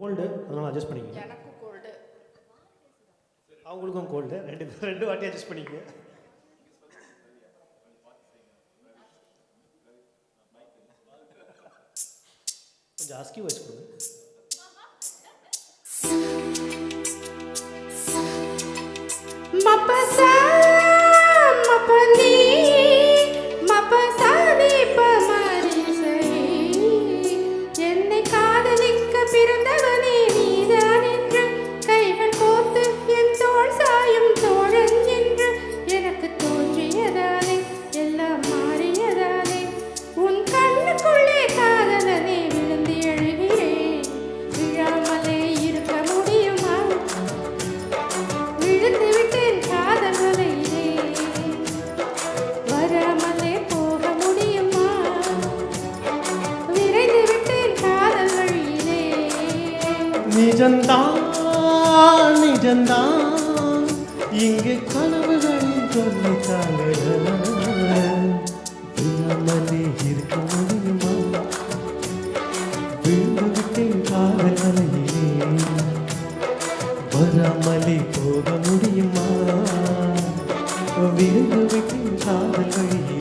Gold, அதனால் adjust பண்ணிக்கங்க. எனக்கும் கோல்டு. அவங்களுக்கும் கோல்டு. ரெண்டு வாட்டி அட்ஜஸ்ட் பண்ணிக்கங்க. கொஞ்சம் அஸ்கி வச்சு கொடுங்க. மப்பசா மப்பனி மப்பசா தீபமரிசை என்னை காதலிக்க பிறந்தவனே நீதான் என்று கைகள் கோர்த்து என் தோள் சாயும் தோழன் என்று எனக்கு தோன்றியதாலே எல்லாம் மாறியதாலே உன் கண்ணுக்குள்ளே காதலனே விழுந்து எழுகிறேன். விழாமலே இருக்க முடியுமா? விழுந்து விட்டேன் காதல் வலையிலே. வராமலே போக முடியுமா? விரைந்து விட்டேன் காதல் வழியிலே. நிஜந்தான் நிஜந்தான் இங்கே கனவுகளின் சொல்லித்தாங்க விழாமலே இருக்க முடியுமா? விழுந்து விட்டேன் காதல் வலையிலே. வராமலே போக முடியுமா? விழுந்து விட்டேன் காதல் வழியிலே.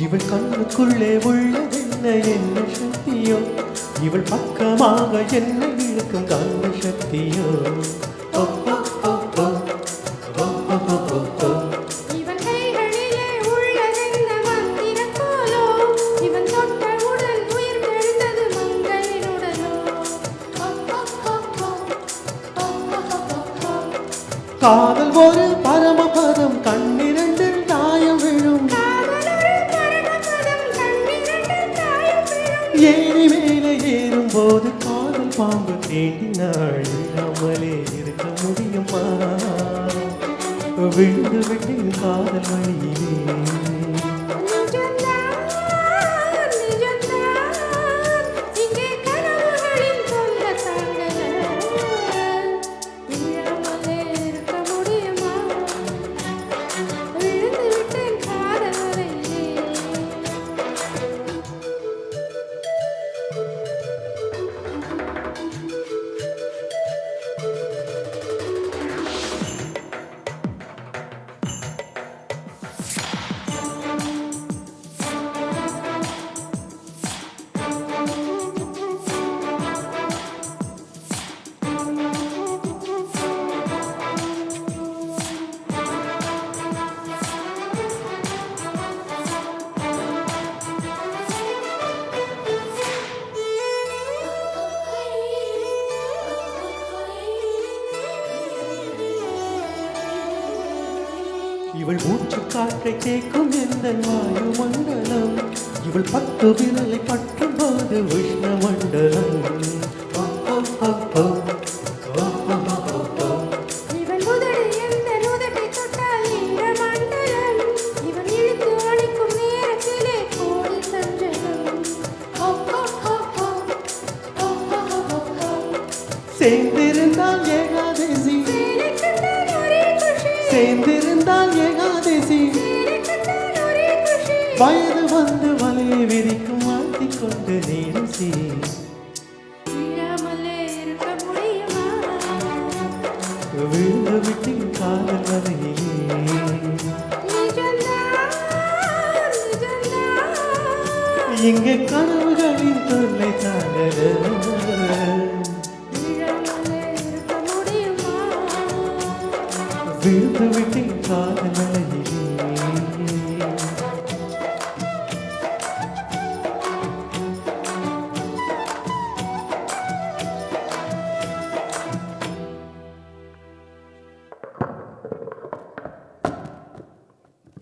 இவள் கண்ணுக்குள்ளே உள்ளதென்ன என்ன சக்தியோ? இவள் பக்கமாக என்ன இழுக்கும் கண்ண சக்தியோ? இவன் கைகளிலே உள்ளதென்ன மந்திரக் கோலோ? இவன் தொட்டவுடன் உயிர் தெழுந்தது மங்கையின் உடலோ? காதல் ஒரு பரமபதம், கண்ணிரண்டில் தாயம் விழும். ஏறி மேலே ஏறும் போது காதல் பாம்பு தேடினாள். விழாமலே இருக்க முடியுமா? விழுந்து விட்டேன் காதல் வழியிலே. இவள் மூச்சு காற்றை கேட்கும் எந்த வாயு மண்டலம். இவள் 10 விரலை பற்றும் போது விஷ்ண மண்டலம். இவன் உதடு எந்த உதட்டை தொட்டால் இந்த மண்டலம். இவன் இழுத்து அணைக்கும் நேரத்திலே கோடி சஞ்சலம். சேர்ந்திருந்தால் ஏகாதசி, சேர்ந்திருந்தால் ஏகாதசி. வயது வந்து வலையை விரிக்கும் மாட்டிக்கொண்டு நேரசி. விழுந்து விட்டேன் காதல் வலையிலே. இங்கே கனவுகளின் தொல்லை தாங்க. விழுந்து விட்டேன் காதல் வலையிலே.